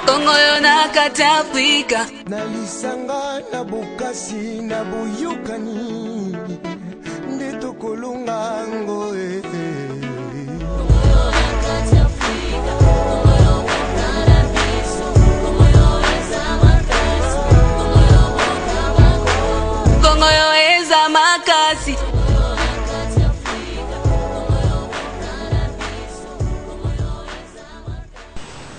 Kongo yona kati Afrika na lisanga na bukasi na buyukani nde tokolunga ngo Kongo yo eza makasi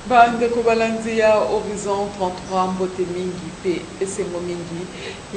Bande Kobalanzi ya Horizon 33 mbote mingi pe esengo mingi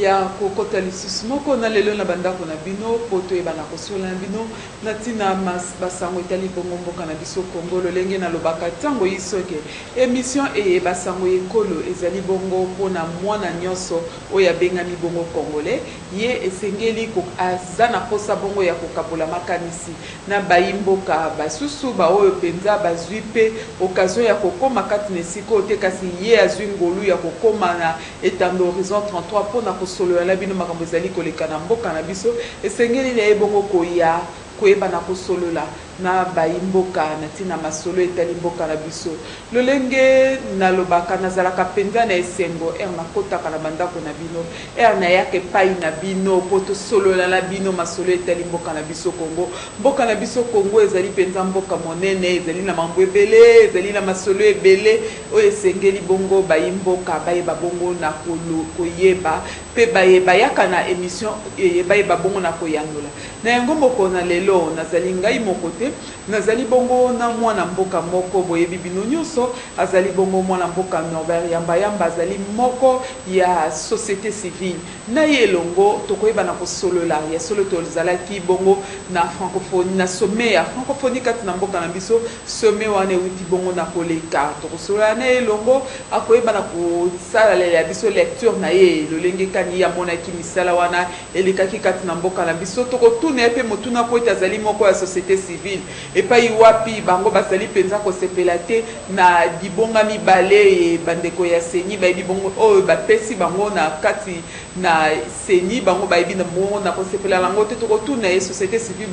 ya kokota lisusu moko na lelo na bandako na bino poto ebana kosola na bino na tina basango etali bongo mboka na biso Kongo lolenge na lobaka tango isoke émission basango ekolo ezali bongo pona mwana nyonso oya bengami bongo congolais ye esengeli ko azana posa bongo ya kokabola makanisi na bayimboka basusu ba oyo penza bazwi pe occasion ya kokoma kati nesiko te kasi ye azwi ngolu ya kokoma na etando Horizon 33 pona kosolola na bino makambo ezali koleka na mboka na biso esengeli na ye bongo koya koyeba na kosolola na bayimboka na tina masolo etali mboka na biso lolenge na lobaka nazalaka penza na esengo na kotaka na bandako na bino na yake pai na bino poto solola na bino masolo etali mboka na biso Kongo mboka na biso Kongo ezali penza mboka monene ezali na mambo ebele ezali na masolo ebele oyo esengeli bongo bayimboka bayeba bongo na koyeba pe bayeba yaka na émission bayeba bongo na koyangola na yango moko na lelo nazali ngai moko te nazali bongo na mwana mboka moko boyebi bino nyonso azali bongo mwana mboka Norbert Yamba azali moko ya société civile na yelongo tokoyeba na kosolola ya solo tozalaki bongo na francophonie na sommet ya francophonie kati na mboka na biso sommet wana euti bongo na koleka tokosolola na yelongo akoyeba na kosala ya biso lecture na ye lolenge kani ya monaki misala wana elekaki kati na mboka na biso tokotuna pe motuna po azali moko ya société civile epai wapi bango bazali penza kosepela te na dibonga mibale bandeko ya seni bayebi bongo oyo bapesi bango na kati na seni bango bayebi na bongo na kosepela lango te tokotuna ye société civile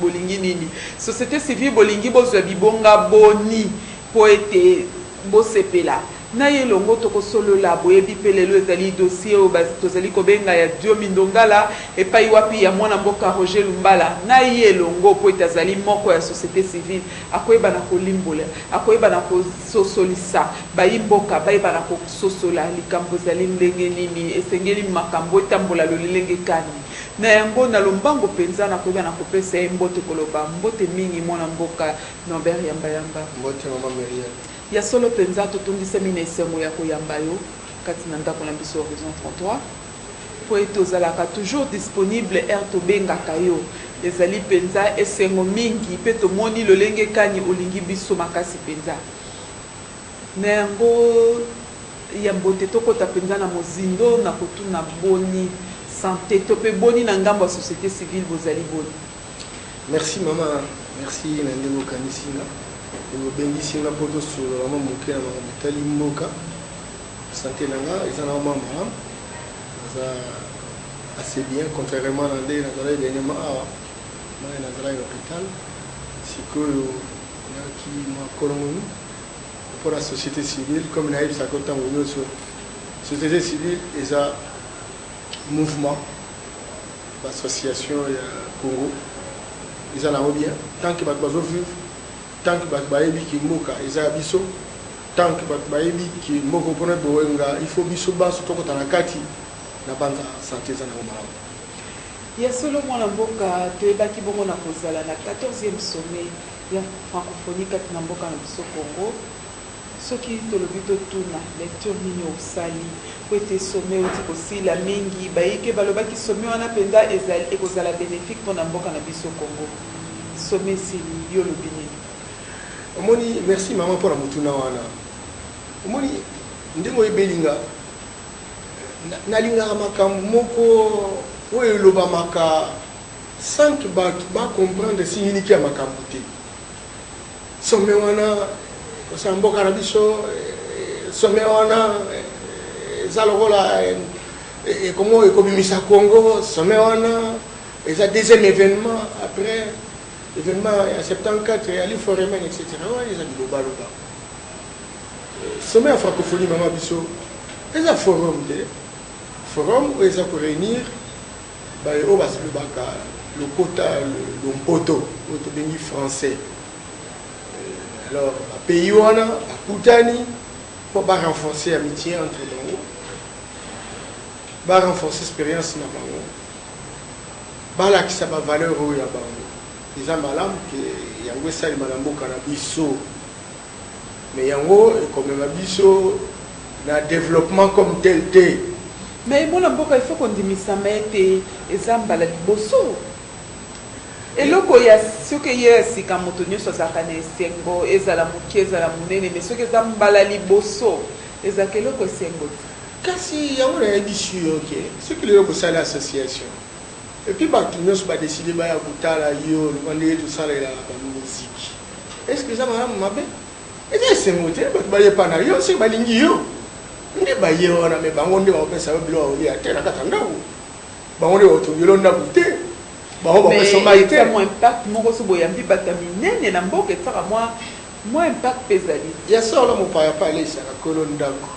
bolingi nini société civile bolingi bozwa bibonga boni po ete bosepela na yelongo tokosolola boyebi pe lelo ezali dossier oyo tozali kobenga ya Diomi Ndongala epai wapi ya mwana mboka Roger Lumbala na yelongo po ete azali moko ya société civile akoyeba na kolimbola akoyeba na kososolisa bayimboka bayeba na kososola likambo ezali ndenge nini esengeli makambo etambola lolenge kani na yango na lombango penza na koyeba na kopesa ye mbote koloba mbote mingi mwana mboka Norbert Yamba mbote mama Maria ya solo penza totondisami na esengo ya koyamba yo kati na ndako na biso Horizon 33 po ete ozalaka toujours disponible tobengaka yo ezali penza esengo mingi pe tomoni lolenge kani olingi biso makasi penza na yango ya mbote tokota penza na mozindo na kotuna boni santé to pe boni na ngambo ya société civile bozali boni. Merci maman, merci na ndeko kanisina nous bénissons la poto sur la maman moké na motali moka santé nanga ils en ont maman ça assez bien contrairement à ndé na zala dernièrement na zala l'hôpital sikoyo na ki ma kolongo pour la société civile comme na ça content nous sur société civile et ça mouvement l'association Congo ils en ont bien tant que bazo vivre tant que bayebi ki moka eza biso tant que bayebi ki moko pona bowenga il faut biso baso tokota na kati na banza santé za na malamu ya solo mwana mboka toyebaki bongo na kozala na 14e sommet ya francophonie kati na mboka na biso Congo soki tolobi totuna lecture nini osali po ete sommet oti kosila mingi bayike balobaki sommet wana mpenza ekozala bénéfique mpona mboka na biso Congo sommet sili yo lobi nini omoni merci maman pour la mutuna wana omoni ndengo ebelinga nalinga makambo moko oyo lobamaka sans que ba comprendre signifie makambo te sommet wana osamboka na biso sommet wana zalokola comment ekobimisa Congo sommet wana eza deuxième événement après événement en 74 à l'Iforemen, etc. Ils ont dit sommet à francophonie maman biso c'est un forum où ils ont réunir le quota le poto au français alors pays on a Koutani pour renforcer l'amitié entre nous renforcer l'expérience na bango bala qui ça va valeur au ya bango ils ont malam que yango sali malambo kana biso mais yango comme ma biso na développement comme tel mais mon amboka il faut qu'on dimisa mete ezambala liboso eloko ya soki ye sika moto nyonso azalaka na esengo ezala moke ezala monene mais soki ezambala liboso ezalaka eloko esengo kasi yango nayebi sur ok soki lelo kosala association et puis bato nyonso badeside baya kotala yo bandenge tosalela bamusike est ce que eza malamu mabe eza esengo te bato bayepa na yo soki balingi yo nde baye wana me bango nde bakopesa yo biloko bakolia te na kati ya ndako bango nde bakotongelo ndako te bango bakopesa mai te mwa impact moko so boyambi bato minene na mboka esaka mwa impact mpe ezali ya solo mopaya pa alesaka kolo ndako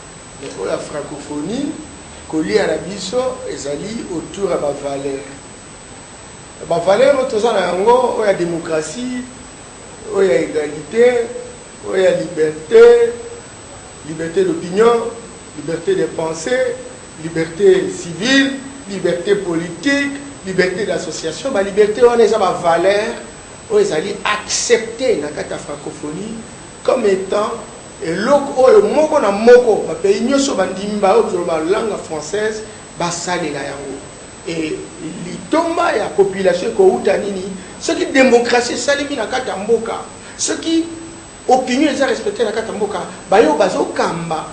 oyo ya francophonie kolia na biso ezali autour ya bavaleur oyo toza na yango oyo ya démocratie oyo ya égalité oyo ya liberté d'opinion, liberté de pensée, liberté civile, liberté politique, liberté d'association, la liberté on est ma valeur, on est accepter dans la francophonie comme étant et l'autre moko na moko ba pays nyoso bandimba la langue française basali la yango et litomba ya population ko utanini ce qui démocratie salimi na kata mboka ce qui opinion est respectée na kata mboka bayo bazo kamba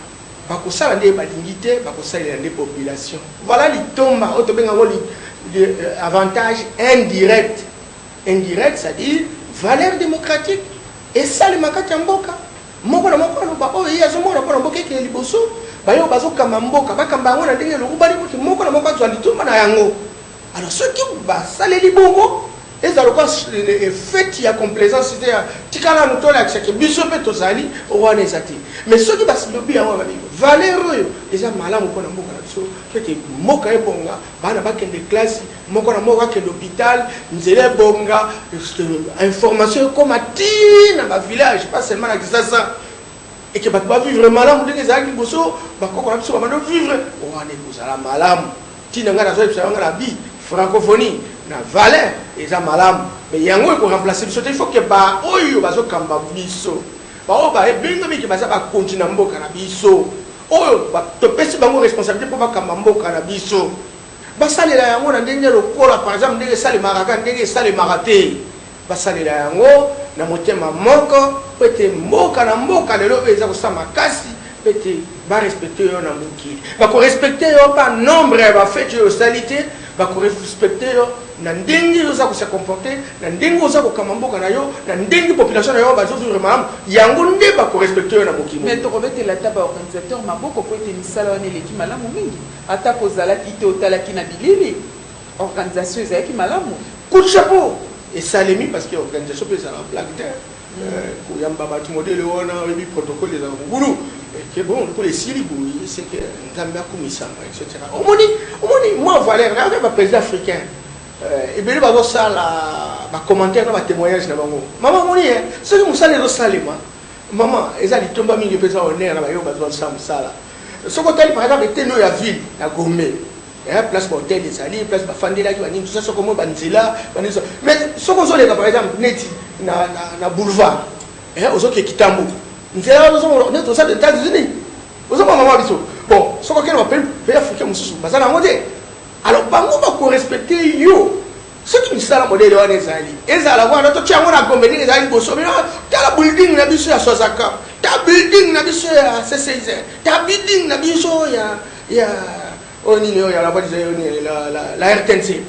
bakosala nde balingi te bakosalela nde population voilà litomba oyo tobenga ngo avantage indirect c'est-à-dire valeur démocratique esalema kati ya mboka moko na moko aloba oyo ye azomona mpona mboka ekele liboso bayo bazokamba mboka bakamba yango na ndenge eloko bali kuti moko na moko azwa litomba na yango alors soki basaleli bongo ezaloka fete ya complaisance te ya tikala no tolakisaki biso mpe tozali owana eza te mais soki basilobi yango babi valeur oyo eza malamu mpona mboka na biso ete mboka ebonga bana bakende classe moko na moko akende hôpital nzela ebonga information ekoma ntina bavillage pas seulement na kisasa eke bato bavivre malamu ndenge ezalaki liboso bakoko na biso bamando vivre owana ekozala malamu ntina ngai nazwa ebisa yanga na bi francophonie na valeur eza malamu mais yango eko remplacer biso te il faut que ba oyo bazokamba biso bao ba ebengami ke baza bakontina mboka na biso oyo topesi bango responsabilité mpo bakamba mboka na biso basalela yango na ndenge lokola par exemple ndenge esalemaka kaka ndenge esalemaka te basalela yango na motema moko po ete mboka na mboka lelo oyo eza kosala makasi po ete barespecte yo na mokili bakorespecte yo pa nombre ya bafete oyo osali te bakorespecte yo na ndenge oza kosa comporter na ndenge oza kokamba mboka na yo na ndenge population na yo bazovivre malamu yango nde bakorespecte yo na mokili mais tokobetela ata baorganisateur maboko po ete misala wana eleki malamu mingi ata kozalaki te otalaki na bilili organisation ezalaki malamu coup de chapeau esalemi parce que organisation mpe ezala blague te koyamba bato modele wana oyebi protocole ezala mongulu que bon pour les Siribouis c'est que Zambia Koumisama etc. Omoni moi valeur là le président africain et bien il va ça la commentaire dans témoignage na bango maman moni ce que musala do salima maman ezali tomba mingi pesa honneur na bayo bazo ça musala ce côté par exemple était no ya ville na Gombe et place hôtel des ali place ba fandela ki bani tout ça comme banzila bani ça mais ce qu'on zole par exemple neti na boulevard et ozoki kitambo nzela ozo neto ça des États-Unis ozo maman biso bon ce qu'on appelle pays africain mususu bazana ngote alors bango ba ko respecter yo ce qui misala modèle wana ezali ezala wana to tiango na Gombe ni ezali boso mais tala building na biso ya Sozaka ta building na biso ya CCZ ta building na biso ya oni leo ya la boîte la RTNC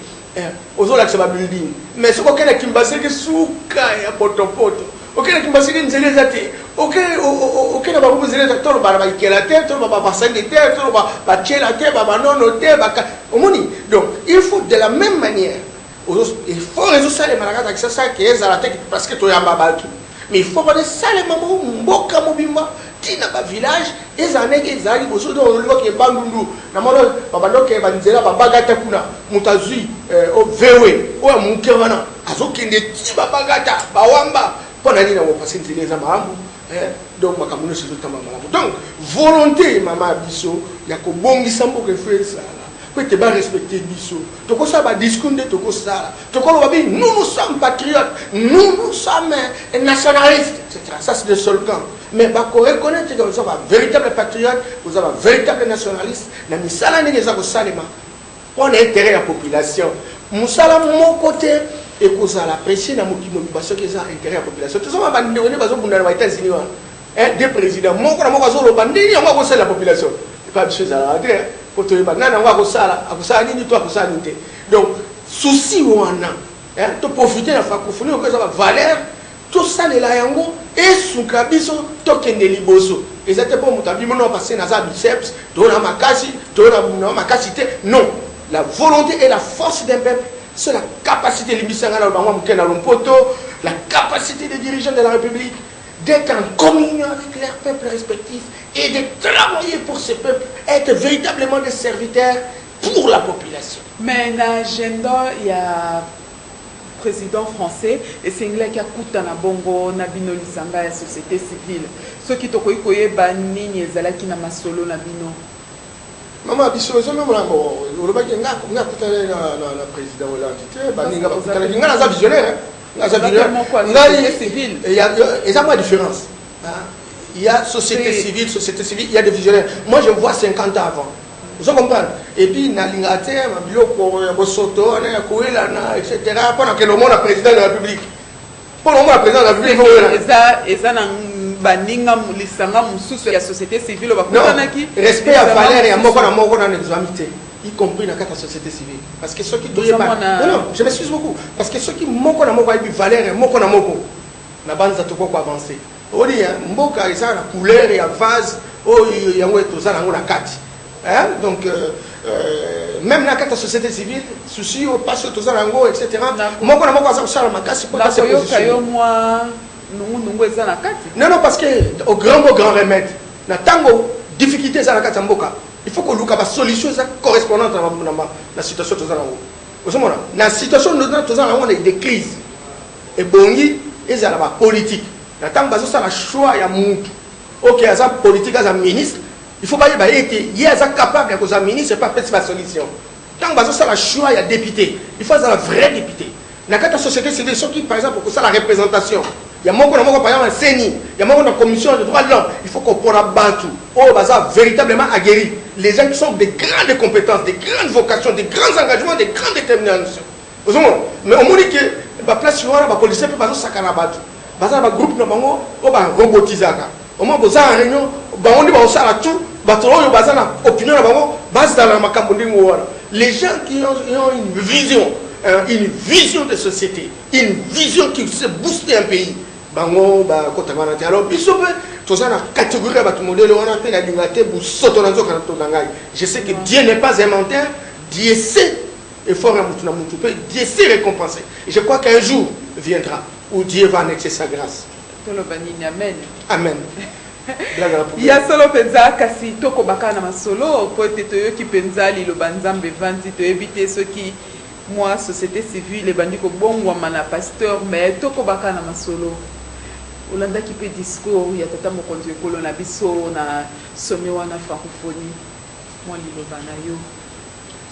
ozo la ba building mais ce qu'on kena kimbaseke suka ya potopoto okena kimbaseke nzele zate okena ba buzele zate to ba ikela te to ba basande te to ba chela te ba nono te ba omoni donc il faut de la même manière il faut résoudre ça les malades ça que ça la tête parce que to yamba balki mais il faut pas ça les mamans mboka mobimba tina ba village ezaneke ezali boso do loke bandundu na mono babandoke banzela babagata kuna mutazui o vewe o mukevana azokende ti babagata bawamba pona nina wo pasenzile za mahambu donc makamuna sizo tamba malamu donc volonté mama biso ya ko bongisa mboke fresa que tu vas respecter biso toko ça ba discours de toko ça toko lo babi nous sommes patriotes nous sommes nationalistes etc. Ça c'est le seul camp mais ba ko reconnaître que vous êtes un véritable patriote vous êtes un véritable nationaliste na misala ndenge za ko salema pour l'intérêt de la population musala mon côté et cause à la pression na mokimo parce que ça intérêt de la population tout ça ba ndone bazo bunda na États-Unis des présidents moko na moko bazo lo bandini on va conseiller la population pas de choses à la terre pour te dire nana wa kosala akusala nini to akusala nini donc souci wana to profiter la francophonie ko ça valeur tout ça la yango et suka biso to kende liboso et ça te pour mutabi mono passer na za biceps to na makasi non la volonté et la force d'un peuple c'est la capacité limisanga na bango mukena lompoto la capacité des dirigeants de la République d'être en communion avec leurs peuples respectifs et de travailler pour ces peuples, être véritablement des serviteurs pour la population. Mais dans l'agenda, il y a le président français et c'est anglais qui a coûté na bongo na bino lisanga la société civile. Ceux qui toko ikoye bani nyezala ki na masolo na bino. Maman biso zo même la mo le ba nga coûté na président Hollande. Bani nga na visionnaire. Il y a moins de différence. Il y a société civile, il y a des visionnaires. Moi, je vois 50 ans avant. Vous comprenez? Et puis, dans l'Inglaterre, etc. Pendant que le monde est président de la République. Pendant que le monde est président de la République, il y a société civile. Non, respect à Valère et à Moko dans l'examité. Y compris dans la société civile. Parce que ceux qui doivent pas. Non, je m'excuse beaucoup. Parce que ceux qui moko na moko valeur et moko na moko, na bande ça toko avancer. On dit mboka isa la couleur et la phase, oh yango etoza nango na kati. Donc même dans la société civile, souci au passe etoza nango etc. Moko na moko ça la makasi pour passer position. Non non parce que au grand remède, na tango difficulté ça la kati mboka. Il faut que nous ayons une solution correspondante à la situation de la situation de des crises. Et bongi, il y a la politique. Il y a un choix, il y a ok, il y a une politique, il y a un ministre. Il faut pas qu'il y ait capable de faire ministre, c'est pas la solution. Tant que il y a un choix, il y a député. Il faut un vrai député. Dans la société civile, ceux qui, par exemple, pour ça la représentation. Il y a mon par exemple un CENI, il y a mon commission de droits de l'homme. Il faut qu'on prenne un bantou. Oh, ça véritablement aguerri. Les gens qui sont des grandes compétences, des grandes vocations, des grands engagements, des grandes déterminations. Mais au moins que la place où la police peut pas s'accaner battu. Baza ba groupe na bango o ba robotizaka. Au moins boza en réunion, ba on dit ba osala tout, ba to yo baza na opinion na bango, base dans la makambo ndingo wana. Les gens qui ont une vision de société, une vision qui sait booster un pays. Bango ba kotamana te alors biso pe toza na catégorie ba tout modèle on a fait la dignité pour sotonanzo kana to nangai. Je sais que Dieu n'est pas un menteur, Dieu sait et fort à mutuna mutu pe Dieu sait récompenser. Et je crois qu'un jour viendra où Dieu va annexer sa grâce. Tolo banini amen. Amen. Il y a solo penza kasi toko baka na masolo po te toyo ki penza li lo banzambe vanti to éviter ceux qui moi société civile les bandits ko bongwa mana pasteur mais toko baka na masolo Olanda qui peut discours il y a tata mokonzi ekolo na biso na sommet wana francophonie moi liloba na yo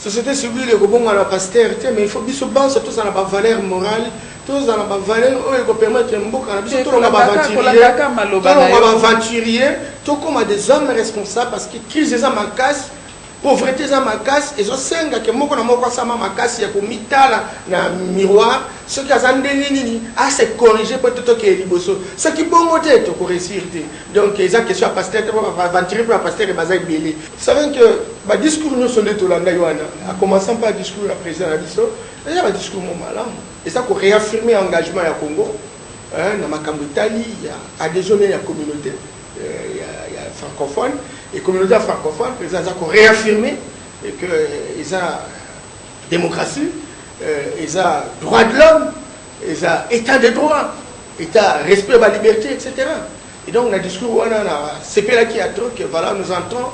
société civile ko bonga na pasteur mais il faut biso banse tout ça na ba valeur morale tout ça na ba valeur o ko permettre mboka na biso tout na ba aventurier tout comme des hommes responsables parce que crise des makas pauvreté za makasi et senga que moko na moko sama makasi ya komitala na miroir ce qui azandeli nini a se corriger peut-être que liboso ce qui bongo te to ko réussir donc les gens question à pasteur va aventurer pour pasteur et bazai belé vous savez que ba discours nous sont de Tolanda yoana a commençant par discours la président Abisso il y a un discours malamu et ça ko réaffirmer engagement ya Congo na makambo Italie il y a adhésion à la communauté il y a francophone et communauté francophone, les gens ont réaffirmé que ils ont démocratie, ils ont droit de l'homme, ils ont état de droit, état respect de la liberté, etc. Et donc, le discours, c'est là qui a truc, voilà, nous entrons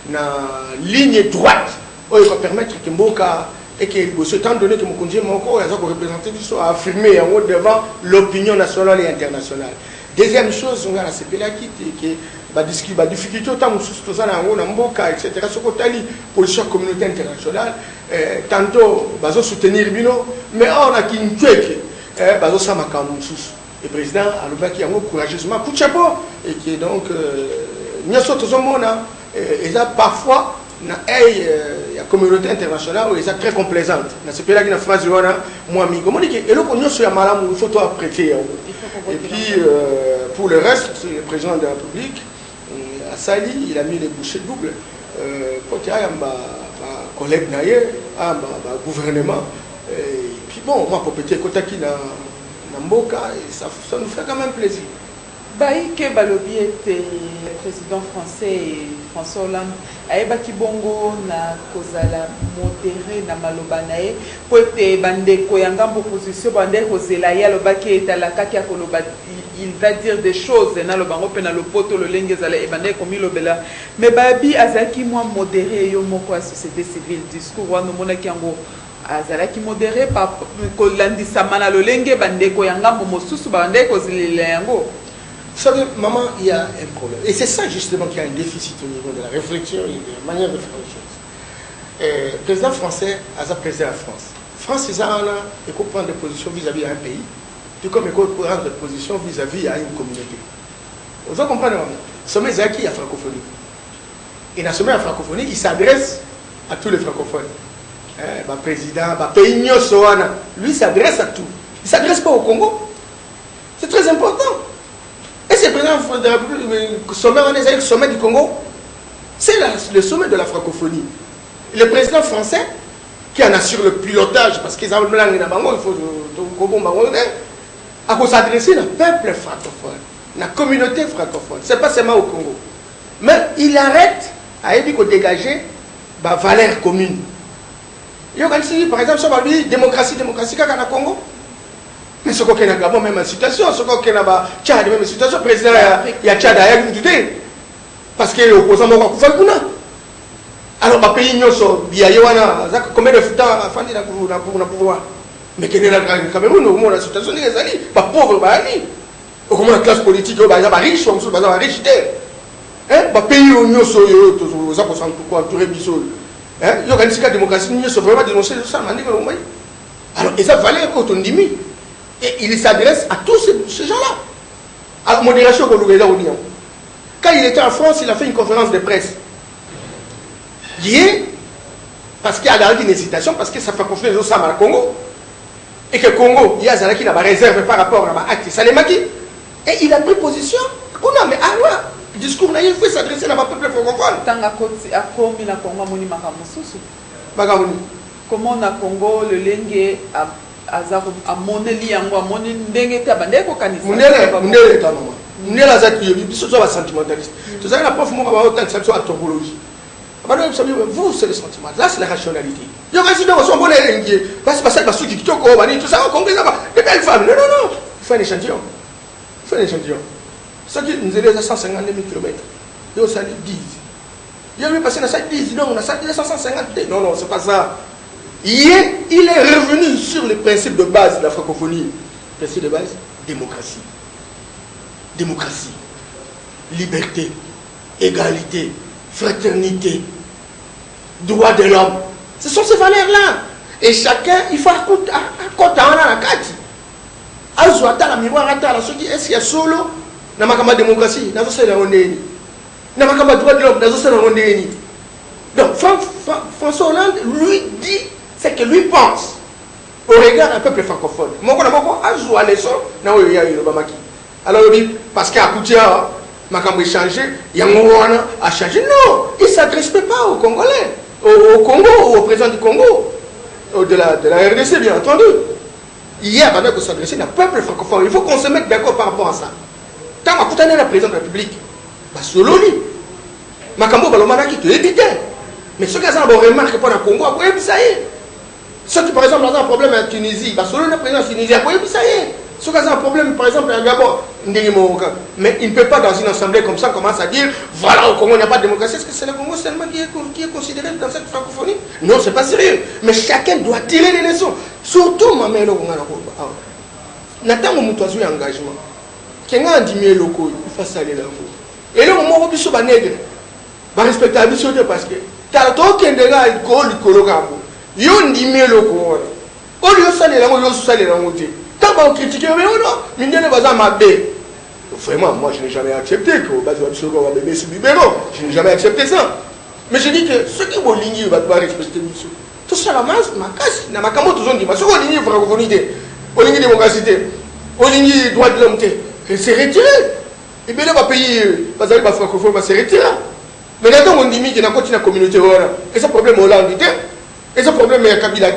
dans la ligne droite, où il va permettre que Mboka, et que, étant donné que mon congé, mon corps, il a représenté, soit affirmé en haut devant l'opinion nationale et internationale. Deuxième chose, on a la CPLA qui la difficulté autant etc. Ce côté position communauté internationale, tantôt soutenir Bino, mais on a qui nous tue, le président a qui a courageusement coup de chapeau et qui donc nous sommes parfois la communauté internationale où ils sont très complaisante. C'est pour ça que la phrase moi comment dit et donc nous sommes malades il faut apprêter. Et puis pour le reste, le président de la République à Sali, il a mis les bouchées doubles pour qu'il y ait un collègue naïe, un gouvernement. Et puis bon, moi pour péter Kotaki dans Mboka, ça nous fait quand même plaisir. Baïke Balobi était président français et François Hollande. Aïba Kibongo na kozala modéré na malobanae pour être bande koyanga opposition bande kozela ya lobaki etalaka ki akoloba il va dire des choses na lobango pe na lopoto lo lenge zala e bande komi lobela mais babi azaki moi modéré yo moko a société civile discours wana mona kiango azalaki modéré par kolandisa mana lo lenge bande koyanga mosusu bande kozilela yango. Vous savez, maman, il y a un problème. Et c'est ça justement qu'il y a un déficit au niveau de la réflexion et de la manière de faire les choses. Le président français a président de la France. France, il faut prendre des positions vis-à-vis d'un pays, tout comme il faut prendre des positions vis-à-vis d'une communauté. Vous comprenez, maman? Sommet Zaki, il y a francophonie. Et dans le sommet de la francophonie, il s'adresse à tous les francophones. Le président, le pays, lui, il s'adresse à tout. Il ne s'adresse pas au Congo. C'est très important. Et c'est le président de la République, le sommet du Congo, c'est le sommet de la francophonie. Le président français, qui en assure le pilotage, parce qu'ils ont le langue dans Bango, il faut s'adresser au peuple francophone, à la communauté francophone. Ce n'est pas seulement au Congo. Mais il arrête à dégager des valeurs communes. Par exemple, sur la démocratie, quand on a Congo. Mais ce qu'on a Gabon, même situation, ce qu'on a Tchad, même situation, le président, il y a Tchad à parce que l'opposant m'a fait le alors, le pays, combien de temps a fallu pour pouvoir. Mais quel est le Cameroun, au moins la situation, les alliés, pas pauvres, au moins la classe politique, les riches, les riches, le pays, ils ont pourquoi tout rébisso. Il y a une démocratie, ils sont vraiment dénoncés de ça, alors, et ça valait autonomie. Et il s'adresse à tous ces gens-là. À modération, quand il était en France, il a fait une conférence de presse. Parce qu'il y a une hésitation, parce que ça fait confiance aux Sam au Congo. Et que le Congo, il y a qui n'a pas réserve par rapport à l'acte Salemaki. Et il a pris position. Mais alors, le discours, il faut s'adresser à ma peuple francophone. Comment on a Congo, le Lengue a moneli yango a moni ndenge ta bande ko kanisa munele ta mama munele azaki yobi biso so ba sentimentaliste to ça la prof mo ba autant ça soit topologie vous c'est le sentiment là c'est la rationalité yo kasi donc so bonne lengi parce que ça ba suki kitoko bani tout ça on comprend ça de belles femmes non fais un échantillon ça dit nous allons à 150 000 km yo ça dit 10 yo vais passer dans ça 10 donc on a ça 150 non c'est pas ça. Il est revenu sur les principes de base de la francophonie. Principe de base, démocratie. Démocratie, liberté, égalité, fraternité, droit de l'homme. Ce sont ces valeurs-là. Et chacun, il faut accompagner la carte. Azuata la miroir à la qui est-ce qu'il y a solo dans ma démocratie, dans ce rondéni. Dans ma droit de l'homme, dans ce rondéni. Donc François Hollande lui dit c'est que lui pense au regard d'un peuple francophone. Moi, je suis leçon alors, parce qu'à Koutia, Makambo changé, Yangowana a changé. Non, il ne s'adresse pas aux Congolais, au Congo, au président du Congo, de la RDC, bien entendu. Hier, il faut s'adresser au peuple francophone. Il faut qu'on se mette d'accord par rapport à ça. Tant que la présidente de la République, solo lui, Makambo Balomanaki, tu es évité. Mais ceux qui ont une remarque pour le Congo, ça y est. Ceux qui, par exemple, ont un problème en Tunisie, le président de Tunisie, ça y est. Ce cas, c'est un problème, par exemple, un Gabon, mais il ne peut pas, dans une assemblée comme ça, commencer à dire voilà, au Congo, il n'y a pas de démocratie. Est-ce que c'est le Congo seulement qui est considéré dans cette francophonie? Non, c'est pas sérieux. Mais chacun doit tirer les leçons. Surtout, ma mère, Nathan, mon toiseau engagement. Quelqu'un a dit il faut saluer l'amour. Et là, on m'a dit que nègre. Va respecter la vie parce que car toi qui est là, alcool, cologambo. Yon dit mieux le corps. Au lieu de saluer l'amour, il faut saluer l'amour. Quand on critique, mais non, mais il pas ma bé. Vraiment, moi je n'ai jamais accepté que bébé sous biberon. Je n'ai jamais accepté ça. Mais je dis que ceux qui vont ligner va devoir respecter monsieur. Tout ça la masse, ma casse, na ma camo tous on dit, mais ceux qui ligner francophonie, au ligne démocratie, au ligne droit de l'homme, c'est retiré. Et bien là, on va payer, parce que la francophonie va se retirer. Mais maintenant, on dit qu'il y a une communauté. Et ce problème Hollande, et ce problème est à Kabila,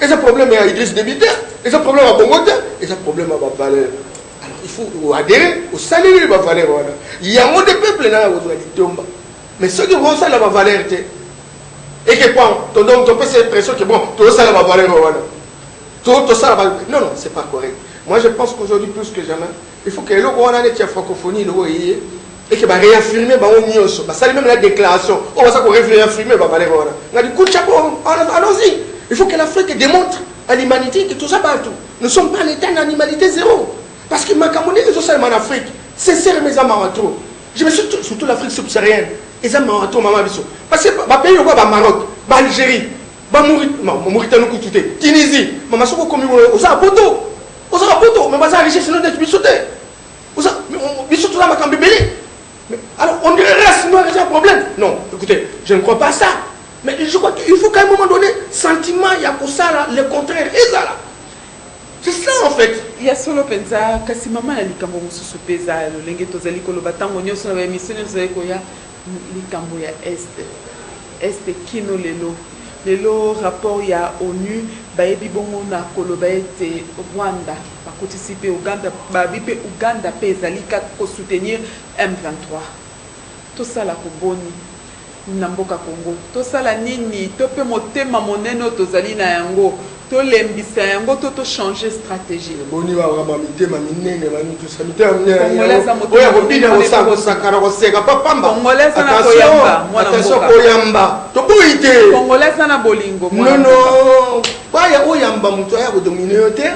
et ce problème est à Idriss Déby, et ce problème à Bongo, et ce problème à Bavalère. Alors il faut adhérer au salut de Bavalère. Il y a un mot de peuple là, mais ceux qui vont ça la Bavalère, et que ton peut cette impression que bon, tout ça la Bavalère. Tout ça la Bavalère. Non, non, c'est pas correct. Moi je pense qu'aujourd'hui, plus que jamais, il faut que le Rwanda ait la francophonie, et que va réaffirmer, ça même la déclaration, on va réaffirmer, on a du coup de chapeau, allons-y. Il faut que l'Afrique démontre à l'humanité que tout ça partout. Nous ne sommes pas un état d'animalité zéro. Parce que ma Camerounais, ils sont seulement en Afrique. C'est sérieux, mes amis, je me suis surtout l'Afrique subsaharienne. Ils ont maman biso. Parce que ma pays, au Maroc, Algérie, Mauritanie, Tunisie, maman, sont comme aux Apoto. Aux Apoto, mais ma richesse, c'est notre bisoté. Bisoté, là, ma Cambébélé. Alors, on dirait race noire, c'est un problème. Non, écoutez, je ne crois pas à ça. Mais je crois qu'il faut qu'à un moment donné, sentiment, il y a pour ça, là, le contraire, et ça là. C'est ça en fait. Il y a solo penza, kasi maman ya likambo mususu peza, le lenge tozali koloba tango nyoso na émission tozali koya likambo ya Est kino lelo rapport ya ONU bayebi bongo na koloba ete Rwanda participer Uganda babipe Uganda peza lika ko soutenir M23. Tout ça la koboni na mboka Congo. Tout ça la nini to pe motema monene tozali na yango. To lembisa yango to changer stratégie. Boni wa mitema minene bani to sa mitema minene. Oya kobina osako sakara koseka papamba. Congolais na koyamba, attention koyamba. To boite. Congolais na bolingo. Non. Baya oyamba muto ya ko dominer te.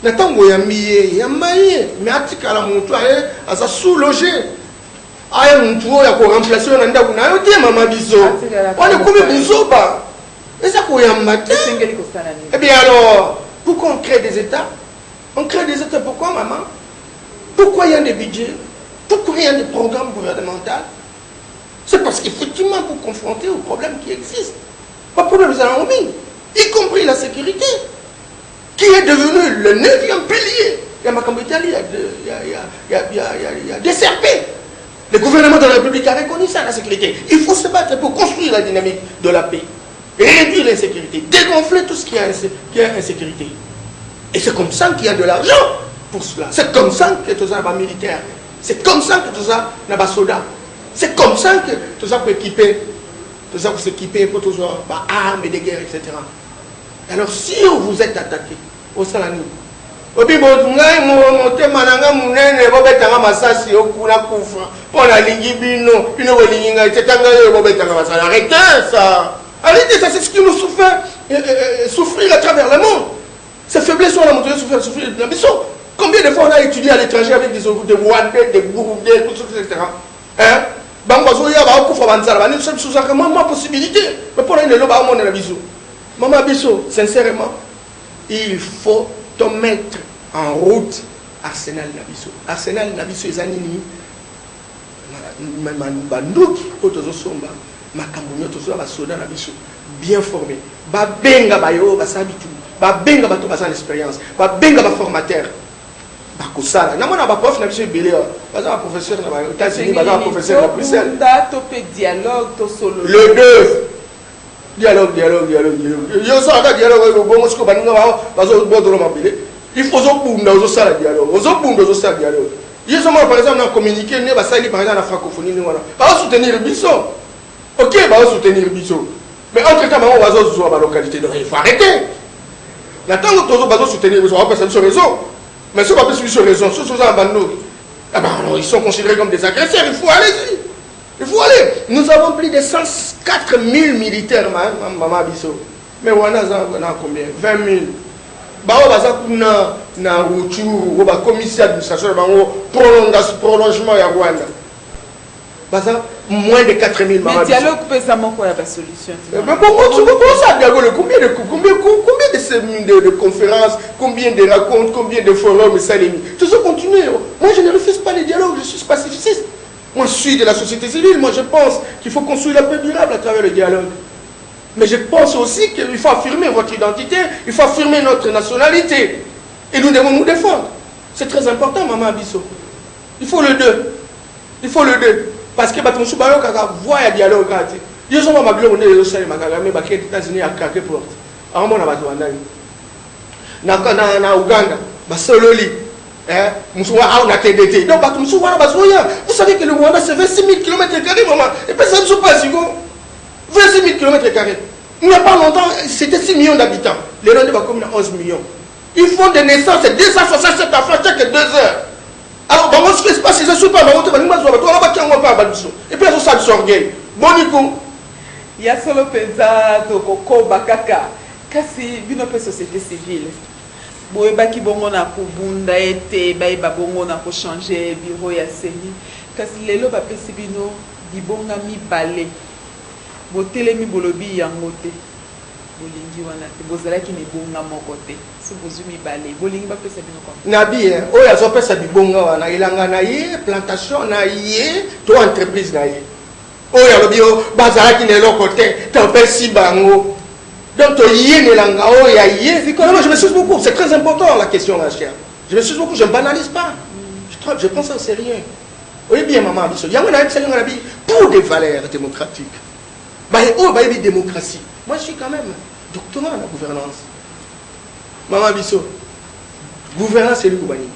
Na tango yambiye, yambaye, mais atikala muto asa sous-loger. Aya muto ya ko remplacer na ndaku na yo te mama biso. On est comme bisoba. Et ça pour y matin. Eh bien alors, pourquoi on crée des États? On crée des États pourquoi, maman? Pourquoi il y a des budgets? Pourquoi il y a des programmes gouvernementaux? C'est parce qu'effectivement, pour confronter aux problèmes qui existent. Pas de problème, nous allons mis, y compris la sécurité, qui est devenue le 9e pilier. Il y a ma Italie, il y a des CRP. Le gouvernement de la République a reconnu ça, la sécurité. Il faut se battre pour construire la dynamique de la paix. Réduire l'insécurité, dégonfler tout ce qui est insécurité. Et c'est comme ça qu'il y a de l'argent pour cela. C'est comme ça que tout ça va militaire. C'est comme ça que tout ça n'a pas soldat. C'est comme ça que tout ça peut équiper, tout ça pour s'équiper pour tout ça, armes et des guerres, etc. Alors si vous êtes attaqué, au Salani, arrêtez ça. Arrêtez, ça c'est ce qui nous souffrir à travers le monde. Ces faiblesses sont la montagne souffrir de la mission. Combien de fois on a étudié à l'étranger avec des Rwandais, des Burundais, etc. Hein? Possibilité. Mais pour les lobes, on a la biso. Maman biso, sincèrement, il faut te mettre en route Arsenal Nabiso. Arsenal Nabiso, les années, Bandouki, Otozosomba. Makambounyo tozo ba soda na biso bien formé ba benga ba yo ba sabitu ba benga ba to ba sans expérience ba benga ba formateur ba kosala na mona ba prof na biso belé ba za professeur na ba États-Unis ba za professeur na Bruxelles to pe dialogue to solo le deux dialogue yo ça ka dialogue bo mo sko ba ninga ba zo bodo lo mabele il faut zo bunda zo sala dialogue zo bunda zo sala dialogue yo so par exemple na communiquer ne ba sali par exemple na francophonie ni wana ba soutenir le biso. Ok, on va soutenir Bisso. Mais entre-temps, on va soutenir la localité. Donc il faut arrêter. Maintenant, on va soutenir Bisso. On va passer sur le réseau. Mais ceux qui ont plus sur raison, ceux qui sont en bando, ah ben, alors, ils sont considérés comme des agresseurs, il faut aller-y. Il faut aller. Nous avons plus de 104 000 militaires, maman Bisso. Mais on a combien? 20 000. Bah, on va na rupture, on va commissaire d'administration, prolongement à Rwanda. Bah, ça, moins de 4 000 maman. Mais dialogue peut ça manquer la solution. Mais comment ça dialogue? Combien de conférences, combien de racontes, combien de forums et ça les mis. Tout ça continue. Moi, je ne refuse pas les dialogues, je suis pacifiste. Moi, je suis de la société civile. Moi, je pense qu'il faut construire la paix durable à travers le dialogue. Mais je pense aussi qu'il faut affirmer votre identité, il faut affirmer notre nationalité. Et nous devons nous défendre. C'est très important, Maman Abisso. Il faut le deux. Il faut le deux. Parce que Baton Soubayo, quand on voit un dialogue, ils sont ma on est les Océans, mais les États-Unis a craqué pour eux. Alors, on a besoin na Ouganda, Sololi. Vous savez que le Rwanda c'est 26 000 km², maman. Et puis ça ne se passe pas. 26 000 km². Il n'y a pas longtemps, c'était 6 millions d'habitants. Les Rwandais vont comme 11 millions. Ils font des naissances, c'est 267 enfants chaque 2 heures. Alors, ce qui se passe, c'est que super. Et puis, ça se s'orgueille. Bon, il y a solo penza to kokoba kaka. Kasi bino pe société civile. Boyeba ki bongo na kubunda ete ba bongo na ko changer bureau ya seni. Kasi lelo ba pesi bino dibonga mibale. Botelemi bolobi yango te. Bolingi wana te bozala ki ne bonga moko te. So bozu mibale. Bolingi ba pesa bino kwa. Nabi oya zo pesa bibonga wana ilanga na ye, plantation na ye, to entreprise na ye. Oya lobio bazala ki ne loko te, to pesi bango. Donc, je me suis beaucoup, c'est très important la question, ma chère. Je me suis beaucoup, je ne banalise pas. Je prends ça au sérieux. Oui, bien, maman, pour des valeurs démocratiques. Démocratie. Moi, je suis quand même doctorant en la gouvernance. Maman Bisso, gouvernance c'est l'Ugoubani.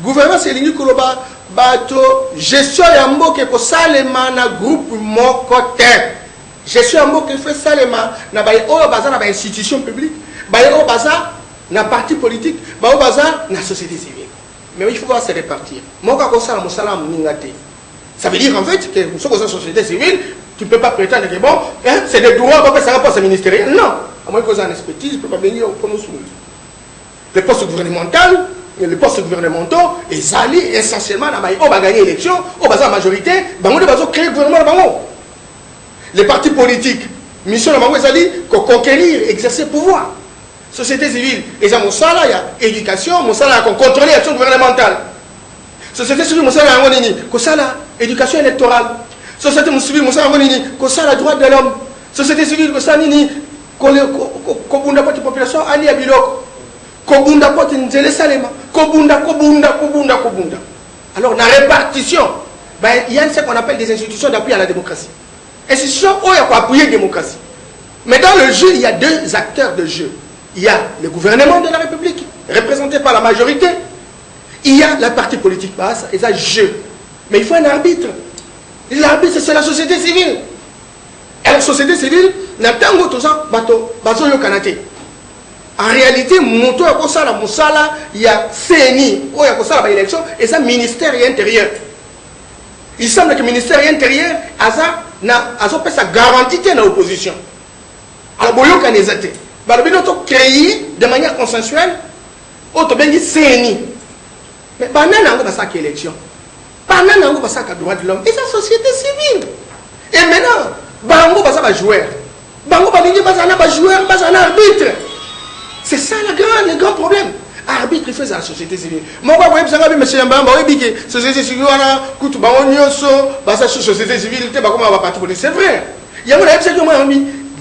Gouvernance c'est l'Ugoubani. Bato, gestion yambo ke ko salema na groupe mokote. Je suis un mot qui fait ça les mains. Na baye o baza na ba institution publique, baye o baza na parti politique, baye o baza na société civile. Mais il faut voir se répartir. Moi quand ça mon salam ningate. Ça veut dire en fait que sur la société civile, tu ne peux pas prétendre que bon, hein, c'est des droits qu'on peut ça rapport ministériel. Non, à moins que ça en expertise, je ne peux pas venir au nous. Les postes gouvernementaux, les postes gouvernementaux, ils allient essentiellement na baye o ba gagner élection, o baza majorité, bango de bazo créer gouvernement bango. Les partis politiques, mission de Mamou Ezali, conquérir, exercer le pouvoir. Société civile, et ça, mon salaire, il y a éducation, mon salaire, contrôler l'action gouvernementale. Société civile, mon salaire, éducation électorale. Société civile, mon salaire, droit de l'homme. Société civile, mon salaire, kobunda poti population, ali abiloko. Kobunda poti nzele salema. Kobunda. Alors, dans la répartition, il y a ce qu'on appelle des institutions d'appui à la démocratie. Institution où il y a pour appuyer la démocratie. Mais dans le jeu, il y a deux acteurs de jeu. Il y a le gouvernement de la République, représenté par la majorité. Il y a la partie politique, et ça jeu. Mais il faut un arbitre. L'arbitre, c'est la société civile. Et la société civile, en réalité, il y a CNI, où il y a l'élection, et ça, ministère intérieur. Il semble que le ministère intérieur a sa garantie dans l'opposition. Alors, il y a créé de manière consensuelle, CNI. Mais il y a une élection. Il y a un droit de l'homme. Et c'est la société civile. Et maintenant, il y a un joueur. Il y a un joueur, il y a un arbitre. C'est ça le grand problème. Arbitre, il fait ça la société civile. Moi, je vais vous dire, monsieur Mbamba, la société civile, c'est vrai. Il y a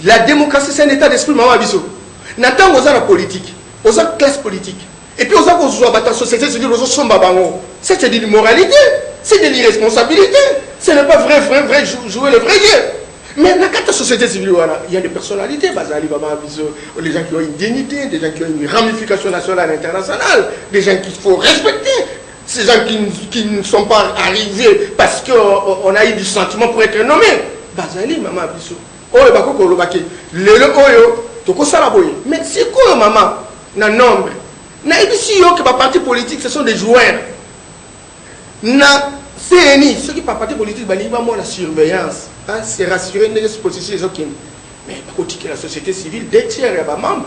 la démocratie, c'est un état d'esprit, maman Bisso. N'attend aux la politique, aux classe politique. Et puis aux la société civile, aux c'est de l'immoralité, c'est de l'irresponsabilité. Ce n'est pas vrai, jouer le vrai jeu. Mais dans la société civile, il y a des personnalités, les gens qui ont une dignité, des gens qui ont une ramification nationale et internationale, des gens qu'il faut respecter, ces gens qui ne sont pas arrivés parce qu'on a eu du sentiment pour être nommé. Mais c'est quoi, maman, dans le nombre, Ici, que les partis politiques, ce sont des joueurs. Na CNI, ceux qui ne sont pas partis politiques, ils vont la surveillance. C'est rassurer les positions des autres. Mais la société civile, 2 tiers, il y a des membres.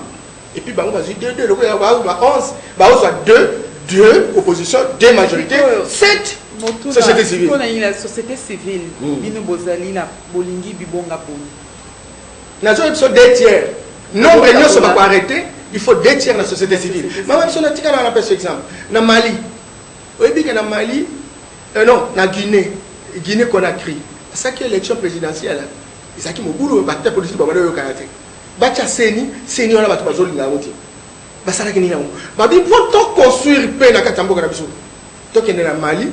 Et puis, on va dire 2, 2 oppositions, 2 majorités, 7 société civile. La société civile, bino bozali la bolingi bibonga boni. Nous avons 2 tiers. Non, réunion, ça va arrêter. Il faut 2 tiers de la société civile. Mais même si on a tiré dans la exemple, dans Mali, vous voyez que dans Mali, non, dans Guinée Conakry, c'est qui élection présidentielle. C'est qui mon boulot, battre politique, bah voilà le karaté. Battre Seni, on a battu Bazoli na route. Bah ça là qui n'y a pas. Bah bien pour tout construire paix dans Katambo Karabiso. Toi qui est dans Mali,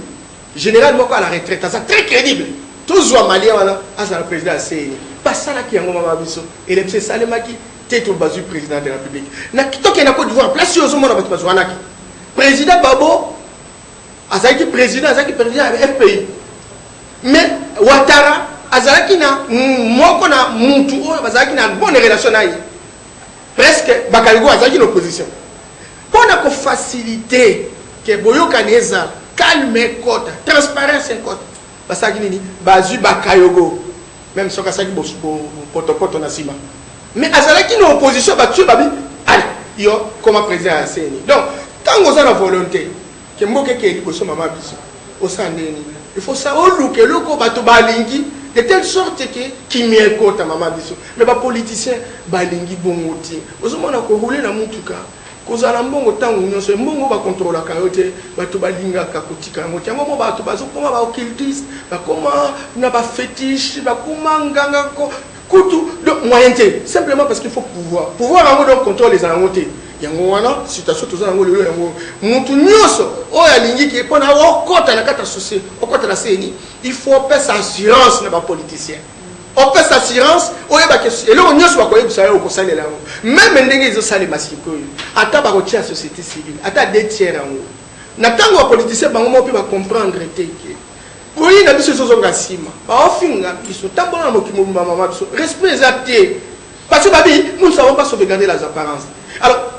généralement à la retraite, c'est très crédible. Tous les Maliens voilà, à la président Seni. Bah ça là qui est en moment Babiso. Et le Salemaki, t'es tout basu président de la République. Na toi qui est en Côte d'Ivoire, place au monde à battu Bazouanaki. Président Babo, Azaki président FPI. Mais Ouattara azalaki na moko na muntu oyo bazalaki na bonne relation na ye presque bakaligo azalaki na opposition pona ko faciliter que boyokani eza calme kota transparence kota basaki nini bazu bakayogo même soka saki poto na sima mais azalaki na opposition batue babi allez yo comme président ya CNI donc tango za na volonté que mboke ke liboso mama biso osandeni il faut ça oluke loko bato balingi de telle sorte que qui m'y côté maman biso mais les politiciens balingi bongoti ozomona ko rouler na mutuka kozala mbongo tango nyonso mbongo ba contrôler kayote bato balinga ka kotika ngoti ngo bato bazokoma ba occultiste bakoma na ba fétiche bakoma nganga ko kutu donc moyenté simplement parce qu'il faut pouvoir en donc contrôler les angoté yango wana situation tozana ngo lelo yango mutu nyonso oyo alingi ki pona okota na kata société okota na CNI il faut passer assurance na ba politicien on passe assurance oyo ba que elo nyonso ba koyebisa yo ko salela ngo même ndenge izo sale masiko yo ata ba kotia société civile ata 2 tiers yango na tango ba politicien bango mo pe ba comprendre te que oui na biso zo ngasima ba ofinga biso tambola mo kimo mama biso respect exacté parce que babi nous ne savons pas sauvegarder les apparences alors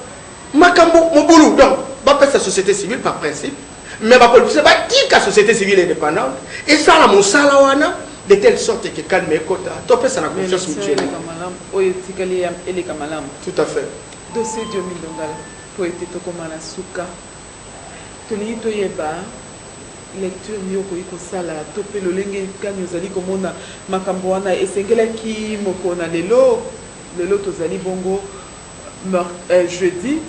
Makambo Moboulou, donc, va faire sa société civile par principe, mais va politique, va dire que la société civile est indépendante, et ça, la monsalawana, de telle sorte que calme et quota, tu peux ça la confiance mutuelle. Tout à fait. Dossier de Milongal, poète Tokomana Souka, Tony Toyeba, lecture Nyoko Sala, Topé le Lenge Kanyozali Komona, Makamboana, et Sengelaki Mokona, Lelo Tozali Bongo, jeudi.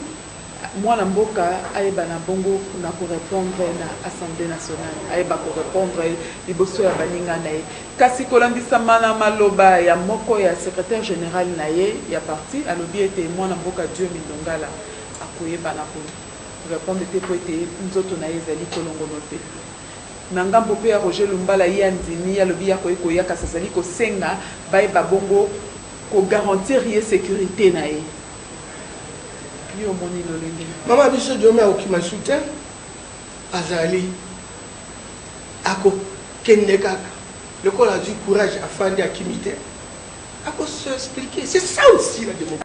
Moi, Namboka, Aïba Nabongo, n'a pour répondre à l'Assemblée nationale. Aïba pour répondre, il bosse à Baninga Naye. Kasi Kolandi Samana Maloba, il y a Moko, il y a secrétaire général Naye, il y a parti, à l'objet était moi, Namboka Dieu Mindongala, à Koye Banako. Répondre était pour être nous autres Naye, Zali Kolongo Noté. Nanga Mbope à Roger Lumbala, Yandini, à l'objet à Koye Koya, Kassazali Kosenga, Baïba Bongo, pour garantir la sécurité Naye. Maman biso Diomé okima soutien azali ako kende kaka le corps a du courage afin d'akimiter ako se expliquer c'est ça aussi la démocratie.